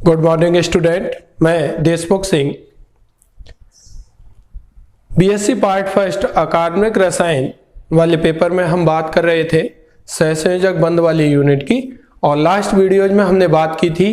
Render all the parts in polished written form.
Good morning student, मैं Deshmukh Singh BSc part first अकार्बनिक रसायन वाले पेपर में हम बात कर रहे थे सहसंयोजक बंध वाली यूनिट की। और लास्ट वीडियोज में हमने बात की थी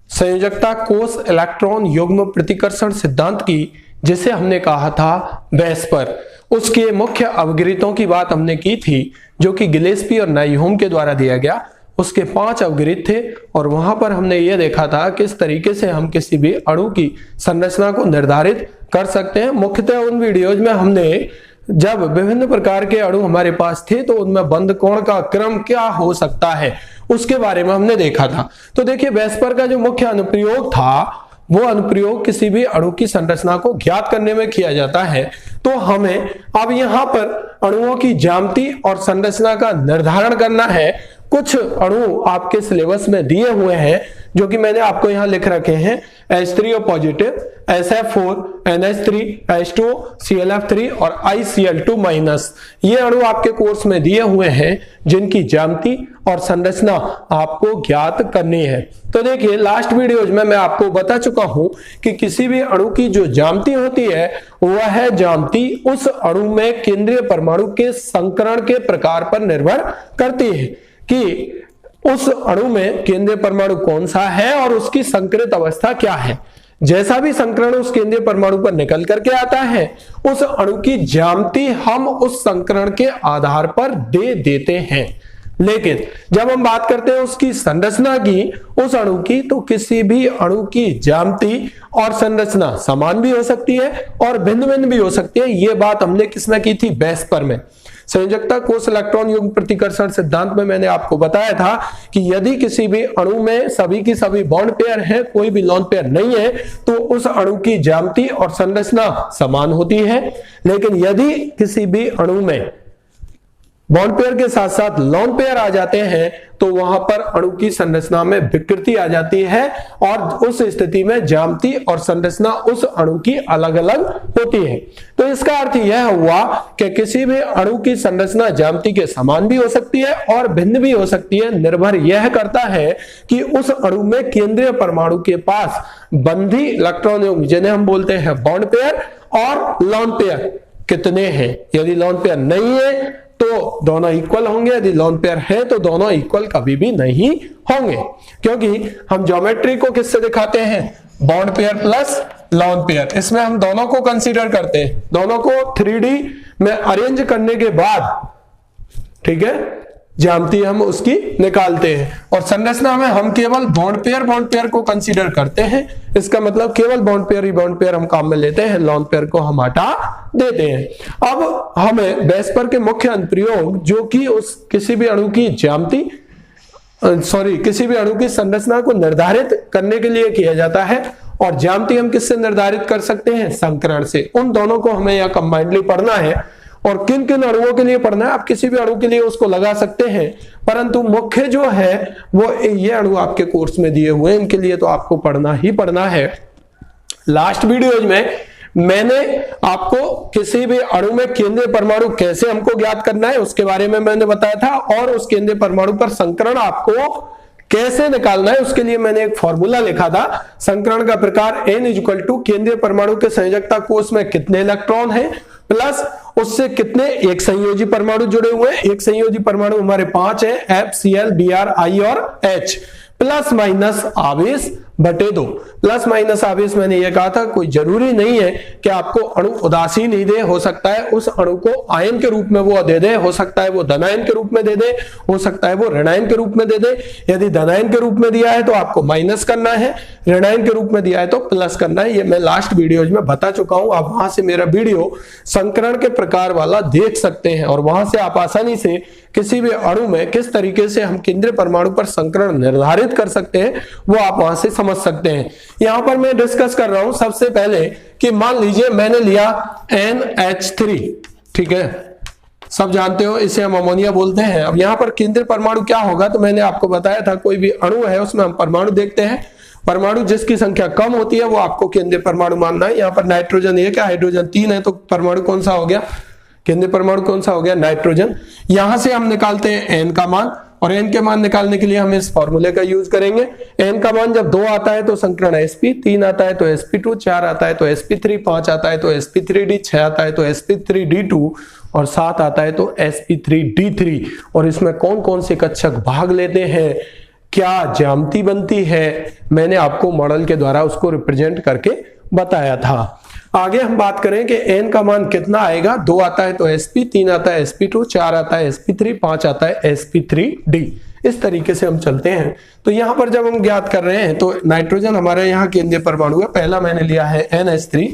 संयोजकता कोष इलेक्ट्रॉन युग्म प्रतिकर्षण सिद्धांत की, जिसे हमने कहा था वेस्पर। उसके मुख्य अवगृहितों की बात हमने की थी जो कि गिलेस्पी और नाइहोम के द्वारा दिया गया। उसके 5 अवगृहित थे और वहां पर हमने ये देखा था किस तरीके से हम किसी भी अणु की संरचना को निर्धारित कर सकते हैं। मुख्यतः उन वीडियोज में हमने जब विभिन्न प्रकार के अणु हमारे पास थे तो उनमें बंध कोण का क्रम क्या हो सकता है उसके बारे में हमने देखा था। तो देखिए, वेस्पर का जो मुख्य अनुप्रयोग था वो अनुप्रयोग किसी भी अणु की संरचना को ज्ञात करने में किया जाता है। तो हमें अब यहाँ पर अणुओं की ज्यामिति और संरचना का निर्धारण करना है। कुछ अणु आपके सिलेबस में दिए हुए हैं जो कि मैंने आपको यहाँ लिख रखे हैं। H3O positive, SF4, NH3, H2O, ClF3 और ICl2-। ये अणु आपके कोर्स में दिए हुए हैं जिनकी ज्यामिति और संरचना आपको ज्ञात करनी है। तो देखिए, लास्ट वीडियोज में मैं आपको बता चुका हूं कि किसी भी अणु की जो ज्यामिति होती है वह ज्यामिति उस अणु में केंद्रीय परमाणु के संकरण के प्रकार पर निर्भर करती है कि उस अणु में केंद्रीय परमाणु कौन सा है और उसकी संकरित अवस्था क्या है। जैसा भी संकरण उस केंद्रीय परमाणु पर निकल करके आता है उस अणु की ज्यामिति हम उस संकरण के आधार पर दे देते हैं। लेकिन जब हम बात करते हैं उसकी संरचना की, उस अणु की, तो किसी भी अणु की ज्यामिति और संरचना समान भी हो सकती है और भिन्न भिन्न भी हो सकती है। यह बात हमने किसमें की थी? वेस्पर में। संयोजकता कोष इलेक्ट्रॉन युग्म प्रतिकर्षण सिद्धांत में मैंने आपको बताया था कि यदि किसी भी अणु में सभी की सभी बॉन्ड पेयर है, कोई भी लोन पेयर नहीं है, तो उस अणु की ज्यामिति और संरचना समान होती है। लेकिन यदि किसी भी अणु में बॉन्ड पेयर के साथ साथ लोन पेयर आ जाते हैं तो वहां पर अणु की संरचना में विकृति आ जाती है और उस स्थिति में ज्यामिति और संरचना उस अणु की अलग अलग होती है। तो इसका अर्थ यह हुआ कि किसी भी अणु की संरचना ज्यामिति के समान भी हो सकती है और भिन्न भी हो सकती है। निर्भर यह करता है कि उस अणु में केंद्रीय परमाणु के पास बंधी इलेक्ट्रॉन युग्म, जिन्हें हम बोलते हैं बॉन्ड पेयर, और लोन पेयर कितने हैं। यदि लोन पेयर नहीं है तो दोनों इक्वल होंगे, यदि लोन पेयर है तो दोनों इक्वल कभी भी नहीं होंगे, क्योंकि हम ज्योमेट्री को किससे दिखाते हैं? Bond pair plus lone pair. इसमें हम दोनों को कंसीडर करते हैं, दोनों को 3D में अरेंज करने के बाद, ठीक है, ज्यामिति हम उसकी निकालते हैं। और संरचना में हम केवल बॉन्ड पेयर को कंसीडर करते हैं। इसका मतलब केवल बॉन्ड पेयर हम काम में लेते हैं, लोन पेयर को हम हटा देते हैं। अब हमें वेस्पर के मुख्य अनुप्रयोग जो कि उस किसी भी अणु की ज्यामिति किसी भी अणु की संरचना को निर्धारित करने के लिए किया जाता है। और ज्यामिति हम किससे निर्धारित कर सकते हैं? संकरण से। उन दोनों को हमें यहाँ कंबाइंडली पढ़ना है। और किन किन अणुओं के लिए पढ़ना है, आप किसी भी अणु के लिए उसको लगा सकते हैं, परंतु मुख्य जो है वो ये अणु आपके कोर्स में दिए हुए हैं, इनके लिए तो आपको पढ़ना ही पढ़ना है। लास्ट वीडियोज में मैंने आपको किसी भी अणु में केंद्रीय परमाणु कैसे हमको ज्ञात करना है उसके बारे में मैंने बताया था, और उस केंद्रीय परमाणु पर संकरण आपको कैसे निकालना है उसके लिए मैंने एक फॉर्मूला लिखा था। संकरण का प्रकार N = केंद्रीय परमाणु के संयोजकता कोष में कितने इलेक्ट्रॉन हैं प्लस उससे कितने एक संयोजी परमाणु जुड़े हुए हैं। एक संयोजी परमाणु हमारे 5 है, F, Cl, Br, I और H, प्लस माइनस आवेश बटे 2। प्लस माइनस आवेश मैंने ये कहा था कोई जरूरी नहीं है कि आपको अणु उदासीन ही दे, हो सकता है उस अणु को आयन के रूप में वो दे दे, हो सकता है वो धनायन के रूप में दे दे, हो सकता है वो ऋणायन के रूप में दे दे। यदि धनायन के रूप में दिया है तो आपको माइनस करना है, ऋणायन के रूप में दिया है तो प्लस करना है। ये मैं लास्ट वीडियोज में बता चुका हूं। आप वहां से मेरा वीडियो संकरण के प्रकार वाला देख सकते हैं और वहां से आप आसानी से किसी भी अणु में किस तरीके से हम केंद्रीय परमाणु पर संकरण निर्धारित कर सकते हैं वो आप वहां से समझ सकते हैं। यहां पर मैं डिस्कस कर रहा हूं सबसे पहले कि मान लीजिए मैंने लिया NH3, ठीक है, सब जानते हो इसे हम अमोनिया बोलते हैं। अब यहां पर केंद्रीय परमाणु क्या होगा तो मैंने आपको बताया था कोई भी अणु है उसमें हम परमाणु देखते हैं, परमाणु जिसकी संख्या कम होती है वो आपको केंद्रीय परमाणु मानना है। यहाँ पर नाइट्रोजन 1 है, हाइड्रोजन 3 है, तो परमाणु कौन सा हो गया? केंद्रीय परमाणु कौन सा हो गया? नाइट्रोजन। यहां से हम निकालते हैं N का मान और n के मान निकालने के लिए हम इस फॉर्मूले का यूज करेंगे। n का मान जब 2 आता है तो संकरण sp, 3 आता है तो sp2, 4 आता है तो sp3, 5 आता है तो sp3d, 6 आता है तो sp3d2 और 7 आता है तो sp3d3। और इसमें कौन कौन से कक्षक भाग लेते हैं, क्या ज्यामिति बनती है, मैंने आपको मॉडल के द्वारा उसको रिप्रेजेंट करके बताया था। आगे हम बात करें कि n का मान कितना आएगा। 2 आता है तो sp, 3 आता है sp2, 4 आता है sp3, 5 आता है sp3d। इस तरीके से हम चलते हैं। तो यहां पर जब हम ज्ञात कर रहे हैं तो नाइट्रोजन हमारे यहाँ केंद्रीय परमाणु है, पहला मैंने लिया है NH3।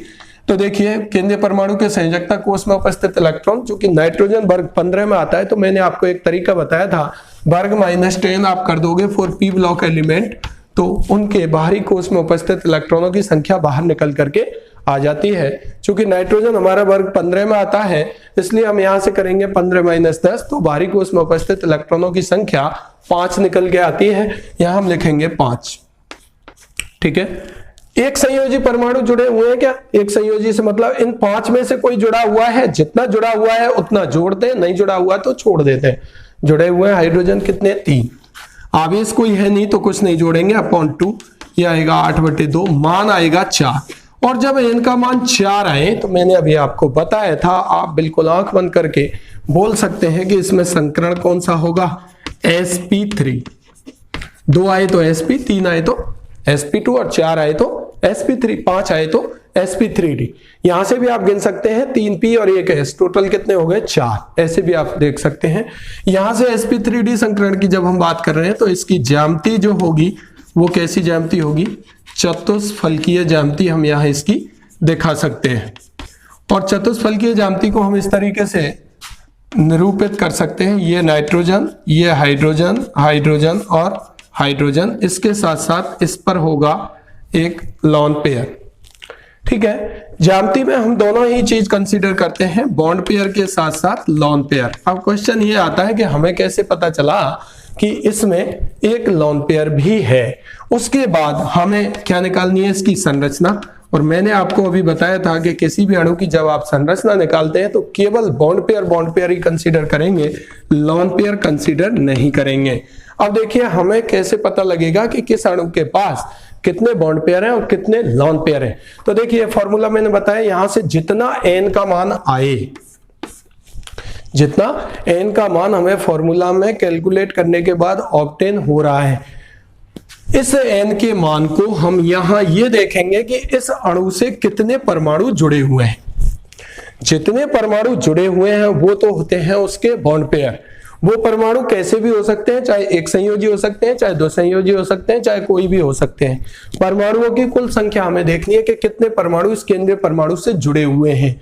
तो देखिए केंद्रीय परमाणु के संयोजकता कोष में उपस्थित इलेक्ट्रॉन, चूंकि नाइट्रोजन वर्ग 15 में आता है तो मैंने आपको एक तरीका बताया था, वर्ग -10 आप कर दोगे फॉर p ब्लॉक एलिमेंट, तो उनके बाहरी कोष में उपस्थित इलेक्ट्रॉनों की संख्या बाहर निकल करके आ जाती है। चूंकि नाइट्रोजन हमारा वर्ग 15 में आता है इसलिए हम यहां से करेंगे 15 - 10, तो बाहरी कोष में उपस्थित इलेक्ट्रॉनों की संख्या 5 निकल के आती है। यहां हम लिखेंगे 5। ठीक है, एक संयोजी परमाणु जुड़े हुए हैं क्या? एक संयोजी से मतलब इन 5 में से कोई जुड़ा हुआ है, जितना जुड़ा हुआ है उतना जोड़ते हैं, नहीं जुड़ा हुआ तो छोड़ देते हैं। जुड़े हुए हैं हाइड्रोजन कितने? 3। आवेश कोई है नहीं तो कुछ नहीं जोड़ेंगे, अपॉन 2, यह आएगा 8/2, मान आएगा 4। और जब n का मान 4 आए तो मैंने अभी आपको बताया था, आप बिल्कुल आंख बंद करके बोल सकते हैं कि इसमें संकरण कौन सा होगा? sp3। 2 आए तो sp, 3 आए तो sp2 और 4 आए तो sp3, 5 आए तो sp3d। यहां से भी आप गिन सकते हैं 3p और 1 s, टोटल कितने हो गए? 4। ऐसे भी आप देख सकते हैं। यहां से sp3d संकरण की जब हम बात कर रहे हैं तो इसकी ज्यामिति जो होगी वो कैसी ज्यामिति होगी? चतुष्फलकीय ज्यामिति हम यहां इसकी दिखा सकते हैं। और चतुष्फलकीय ज्यामिति को हम इस तरीके से निरूपित कर सकते हैं, ये नाइट्रोजन, ये हाइड्रोजन, हाइड्रोजन और हाइड्रोजन, इसके साथ साथ इस पर होगा एक लोन पेयर। ठीक है, ज्यामिति में हम दोनों ही चीज कंसीडर करते हैं, बॉन्ड पेयर के साथ साथ लोन पेयर। अब क्वेश्चन ये आता है कि हमें कैसे पता चला कि इसमें एक लोन पेयर भी है। उसके बाद हमें क्या निकालनी है? इसकी संरचना। और मैंने आपको अभी बताया था कि किसी भी अणु की जब आप संरचना निकालते हैं तो केवल बॉन्ड पेयर ही कंसीडर करेंगे, लोन पेयर कंसीडर नहीं करेंगे। अब देखिए हमें कैसे पता लगेगा कि किस अणु के पास कितने बॉन्ड पेयर हैं और कितने लोन पेयर हैं। तो देखिए फॉर्मूला मैंने बताया, यहां से जितना n का मान आए, जितना n का मान हमें फॉर्मूला में कैलकुलेट करने के बाद ऑब्टेन हो रहा है, इस n के मान को हम यहां ये देखेंगे कि इस अणु से कितने परमाणु जुड़े हुए हैं। जितने परमाणु जुड़े हुए हैं वो तो होते हैं उसके बॉन्ड पेयर। वो परमाणु कैसे भी हो सकते हैं, चाहे एक संयोजी हो सकते हैं, चाहे 2 संयोजी हो सकते हैं, चाहे कोई भी हो सकते हैं। परमाणुओं की कुल संख्या हमें देखनी है कि कितने परमाणु इस केंद्रीय परमाणु से जुड़े हुए हैं।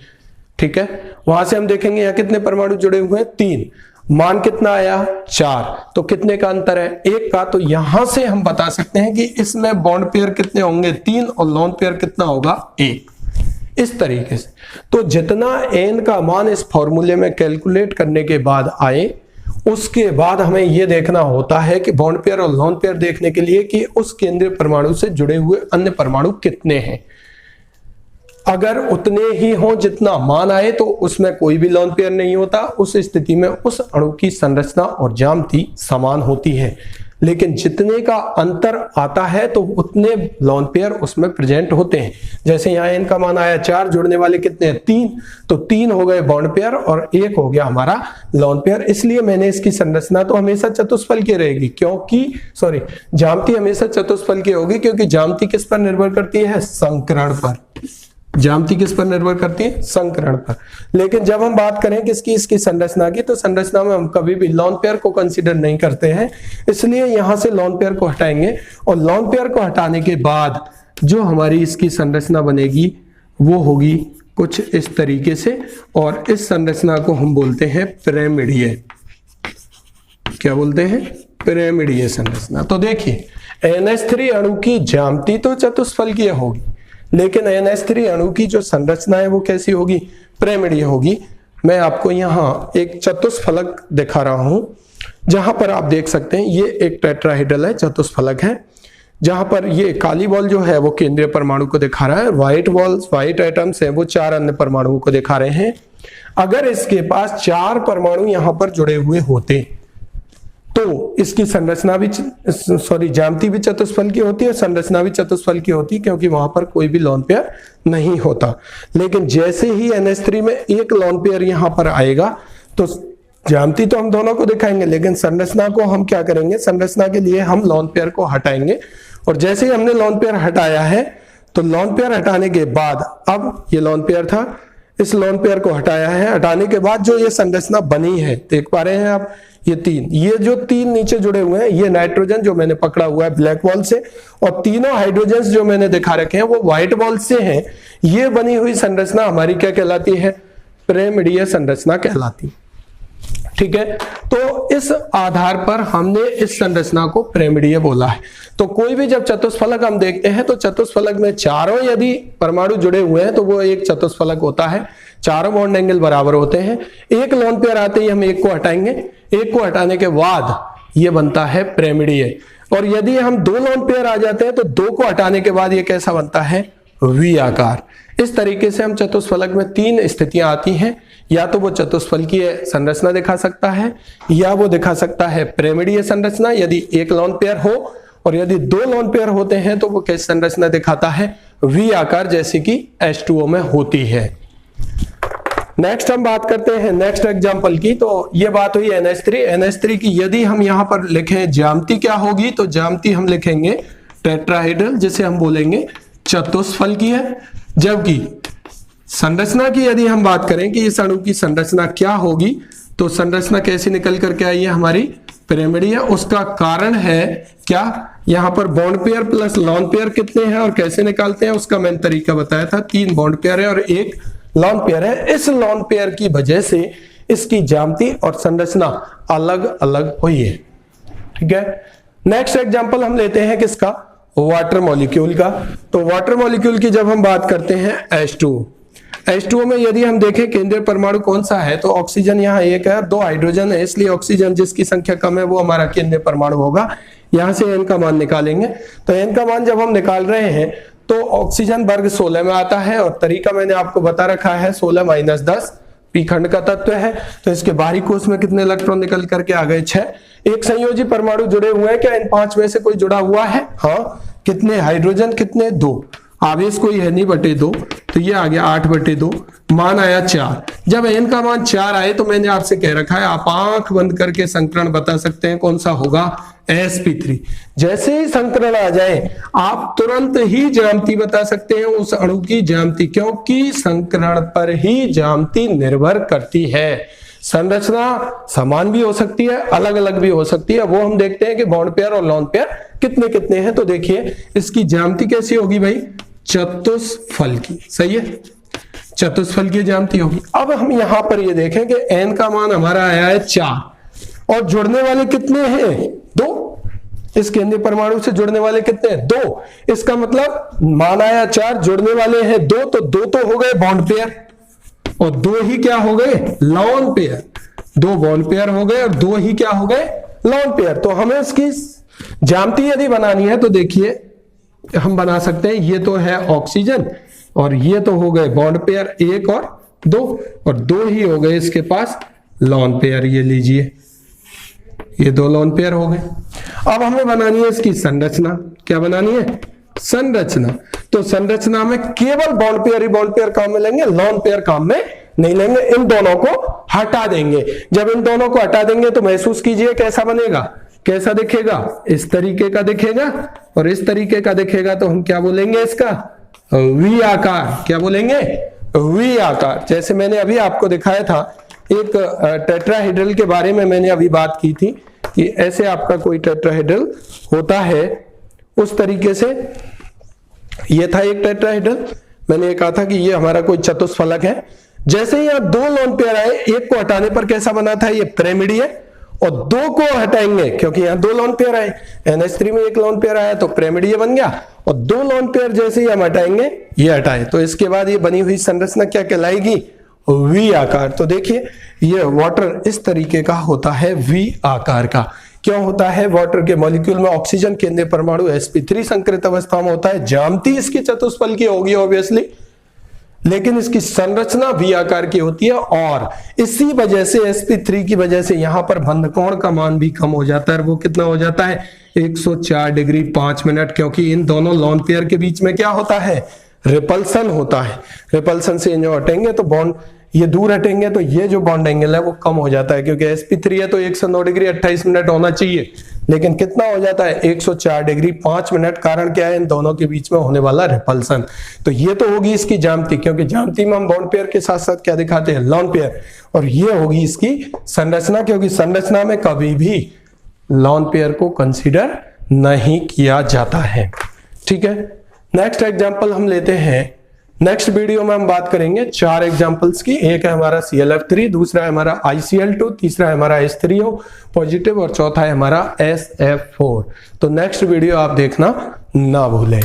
ठीक है, वहां से हम देखेंगे यहाँ कितने परमाणु जुड़े हुए हैं? 3। मान कितना आया? 4। तो कितने का अंतर है? 1 का। तो यहां से हम बता सकते हैं कि इसमें बॉन्ड पेयर कितने होंगे? 3 और लोन पेयर कितना होगा? 1। इस तरीके से तो जितना n का मान इस फॉर्मूले में कैलकुलेट करने के बाद आए, उसके बाद हमें यह देखना होता है कि बॉन्ड पेयर और लोन पेयर देखने के लिए कि उस केंद्रीय परमाणु से जुड़े हुए अन्य परमाणु कितने हैं। अगर उतने ही हों जितना मान आए तो उसमें कोई भी लोन पेयर नहीं होता, उस स्थिति में उस अणु की संरचना और ज्यामिति समान होती है। लेकिन जितने का अंतर आता है तो उतने लोन पेयर उसमें प्रेजेंट होते हैं। जैसे यहाँ n का मान आया 4, जुड़ने वाले कितने हैं? 3, तो 3 हो गए बॉन्ड पेयर और 1 हो गया हमारा लोन पेयर। इसलिए मैंने इसकी संरचना तो हमेशा चतुष्फलकीय रहेगी, क्योंकि ज्यामिति हमेशा चतुष्फलकीय होगी, क्योंकि ज्यामिति किस पर निर्भर करती है? संकरण पर। ज्यामिति किस पर निर्भर करती है? संकरण पर। लेकिन जब हम बात करें किसकी? इसकी संरचना की, तो संरचना में हम कभी भी लोन पेयर को कंसीडर नहीं करते हैं, इसलिए यहां से लोन पेयर को हटाएंगे। और लोन पेयर को हटाने के बाद जो हमारी इसकी संरचना बनेगी वो होगी कुछ इस तरीके से, और इस संरचना को हम बोलते हैं पिरामिडीय। क्या बोलते हैं? पिरामिडीय संरचना। तो देखिए NH3 अणु की ज्यामिति तो चतुष्फलकीय होगी, लेकिन NH3 अणु की जो संरचना है वो कैसी होगी? पिरामिडीय होगी। मैं आपको यहाँ एक चतुष्फलक दिखा रहा हूं, जहां पर आप देख सकते हैं ये एक टेट्राहेड्रल है, चतुष्फलक है, जहां पर ये काली बॉल जो है वो केंद्रीय परमाणु को दिखा रहा है, व्हाइट बॉल्स, व्हाइट एटम्स है वो 4 अन्य परमाणुओं को दिखा रहे हैं। अगर इसके पास 4 परमाणु यहां पर जुड़े हुए होते तो इसकी संरचना भी ज्यामिति भी चतुष्फल की होती है, संरचना भी चतुष्फल की होती है, क्योंकि वहां पर कोई भी लोन पेयर नहीं होता। लेकिन जैसे ही NH3 में एक लोन पेयर यहां पर आएगा तो ज्यामिति तो हम दोनों को दिखाएंगे, लेकिन संरचना को हम क्या करेंगे, संरचना के लिए हम लोन पेयर को हटाएंगे। और जैसे ही हमने लोन पेयर हटाया है तो लोन पेयर हटाने के बाद, अब ये लोन पेयर था, इस लोन पेयर को हटाया है, हटाने के बाद जो ये संरचना बनी है, देख पा रहे हैं आप, ये जो तीन नीचे जुड़े हुए हैं, ये नाइट्रोजन जो मैंने पकड़ा हुआ है ब्लैक बॉल से, और तीनों हाइड्रोजन जो मैंने दिखा रखे हैं वो व्हाइट बॉल से हैं। ये बनी हुई संरचना हमारी क्या कहलाती है, पिरामिडीय संरचना कहलाती। ठीक है, तो इस आधार पर हमने इस संरचना को पिरामिडीय बोला है। तो कोई भी जब चतुष्फलक हम देखते हैं तो चतुष्फलक में चारों यदि परमाणु जुड़े हुए हैं तो वो एक चतुष्फलक होता है, चारों बॉन्ड एंगल बराबर होते हैं। एक लोन पेयर आते ही हम एक को हटाएंगे, एक को हटाने के बाद ये बनता है पिरामिडीय। और यदि हम दो लोन पेयर आ जाते हैं तो दो को हटाने के बाद ये कैसा बनता है, वी आकार। इस तरीके से हम चतुष्फलक में तीन स्थितियां आती हैं, या तो वो चतुष्फल की संरचना दिखा सकता है, या वो दिखा सकता है पिरामिडीय संरचना यदि एक लोन पेयर हो, और यदि दो लोन पेयर होते हैं तो वो कैसी संरचना दिखाता है, वी आकार, जैसे कि H2O में होती है। नेक्स्ट हम बात करते हैं नेक्स्ट एग्जांपल की। तो ये बात हुई NH3 की। यदि हम यहां पर लिखें ज्यामिति क्या होगी, तो ज्यामिति हम लिखेंगे टेट्राहेड्रल, जिसे हम बोलेंगे चतुष्फल की है। जबकि संरचना की यदि हम बात करें कि इस अणु की संरचना क्या होगी, तो संरचना कैसी निकल करके आई है, हमारी पिरामिडीय। उसका कारण है क्या, यहां पर bond pair plus lone pair कितने हैं और कैसे निकालते हैं उसका मैंने तरीका बताया था। 3 बॉन्ड पेयर है और 1 लोन पेयर है। इस लोन पेयर की वजह से इसकी ज्यामिति और संरचना अलग अलग हुई है। ठीक है, नेक्स्ट एग्जांपल हम लेते हैं किसका, वाटर मॉलिक्यूल का। तो वाटर मॉलिक्यूल की जब हम बात करते हैं H2O में यदि हम देखें केंद्रीय परमाणु कौन सा है, तो ऑक्सीजन यहाँ 1 है, 2 हाइड्रोजन है, इसलिए ऑक्सीजन जिसकी संख्या कम है वो हमारा केंद्रीय परमाणु होगा। यहां से n का मान निकालेंगे, तो n का मान जब हम निकाल रहे हैं तो ऑक्सीजन वर्ग 16 में आता है, और तरीका मैंने आपको बता रखा है 16 - 10 पी खंड का तत्व है। तो इसके बाहरी कोश में कितने इलेक्ट्रॉन निकल करके आ गए, 6। एक संयोजी परमाणु जुड़े हुए हैं, क्या इन 5 में से कोई जुड़ा हुआ है, हाँ। कितने हाइड्रोजन, कितने, 2। आवेश कोई है नहीं, बटे 2, तो ये आ गया 8/2, मान आया 4। जब n का मान 4 आए तो मैंने आपसे कह रखा है आप आंख बंद करके संकरण बता सकते हैं कौन सा होगा, sp3। जैसे ही संकरण आ जाए आप तुरंत ही ज्यामिति बता सकते हैं उस अणु की ज्यामिति, क्योंकि संकरण पर ही ज्यामिति निर्भर करती है। संरचना समान भी हो सकती है, अलग अलग भी हो सकती है, वो हम देखते हैं कि बॉन्ड पेयर और लोन पेयर कितने कितने हैं। तो देखिए इसकी ज्यामिति कैसी होगी भाई, चतुष्फल की, सही है, चतुष्फल की ज्यामिति होगी। अब हम यहां पर ये देखें कि n का मान हमारा आया है 4, और जुड़ने वाले कितने हैं, 2। इस केंद्रीय परमाणु से जुड़ने वाले कितने हैं, 2। इसका मतलब मान आया 4, जुड़ने वाले हैं 2, तो 2 तो हो गए बॉन्ड पेयर, और 2 ही क्या हो गए, लोन पेयर। 2 बॉन्ड पेयर हो गए और 2 ही क्या हो गए, लोन पेयर। तो हमें इसकी ज्यामिति यदि बनानी है तो देखिए हम बना सकते हैं, ये तो है ऑक्सीजन और ये तो हो गए बॉन्ड पेयर 1 और 2, और 2 ही हो गए इसके पास लोन पेयर। ये लीजिए, ये 2 लोन पेयर हो गए। अब हमें बनानी है इसकी संरचना। क्या बनानी है, संरचना। तो संरचना में केवल बॉन्ड पेयर ही बॉन्ड पेयर काम में लेंगे, लोन पेयर काम में नहीं लेंगे। इन दोनों को हटा देंगे। जब इन दोनों को हटा देंगे तो महसूस कीजिए कैसा बनेगा, कैसा दिखेगा, इस तरीके का दिखेगा और इस तरीके का दिखेगा। तो हम क्या बोलेंगे इसका, वी आकार। क्या बोलेंगे, वी आकार। जैसे मैंने अभी आपको दिखाया था एक टेट्राहेड्रल के बारे में, मैंने अभी बात की थी कि ऐसे आपका कोई टेट्राहेड्रल होता है उस तरीके से। ये था एक टेट्राहेड्रल, मैंने ये कहा था कि ये हमारा कोई चतुष्फलक है। जैसे ही यहां 2 लोन पेयर आए, एक को हटाने पर कैसा बना था, ये पिरामिडीय, और 2 को हटाएंगे क्योंकि यहां 2 लोन पेयर आए। NH3 में 1 लोन पेयर आया तो पिरामिडीय बन गया, और 2 लोन पेयर जैसे ही हम हटाएंगे, ये हटाए, तो इसके बाद ये बनी हुई संरचना क्या कहलाएगी, वी आकार। तो देखिए ये वाटर इस तरीके का होता है, वी आकार का। क्यों होता है, वाटर के मॉलिक्यूल में ऑक्सीजन केंद्रीय परमाणु sp3 संकृत अवस्था में होता है। ज्यामिति इसकी चतुष्फल की होगी ऑब्वियसली। लेकिन इसकी संरचना V आकार की होती है और इसी वजह से sp3 की वजह से यहां पर बंध कोण का मान भी कम हो जाता है। वो कितना हो जाता है 104 डिग्री 5 मिनट, क्योंकि इन दोनों लोन पेयर के बीच में क्या होता है, रिपल्सन होता है। रिपल्सन से जो हटेंगे तो बॉन्ड ये दूर हटेंगे तो ये जो बॉन्ड एंगल है वो कम हो जाता है, क्योंकि sp3 है तो 109 डिग्री 28 मिनट होना चाहिए, लेकिन कितना हो जाता है 104 डिग्री 5 मिनट। कारण क्या है, इन दोनों के बीच में होने वाला रिपल्सन। तो ये तो होगी इसकी ज्यामिति, क्योंकि ज्यामिति में हम बॉन्ड पेयर के साथ साथ क्या दिखाते हैं, लोन पेयर, और ये होगी इसकी संरचना, क्योंकि संरचना में कभी भी लोन पेयर को कंसीडर नहीं किया जाता है। ठीक है, नेक्स्ट एग्जांपल हम लेते हैं। नेक्स्ट वीडियो में हम बात करेंगे 4 एग्जांपल्स की। एक है हमारा ClF3, दूसरा है हमारा ICl2, तीसरा है हमारा H3O पॉजिटिव और चौथा है हमारा SF4। तो नेक्स्ट वीडियो आप देखना ना भूलें।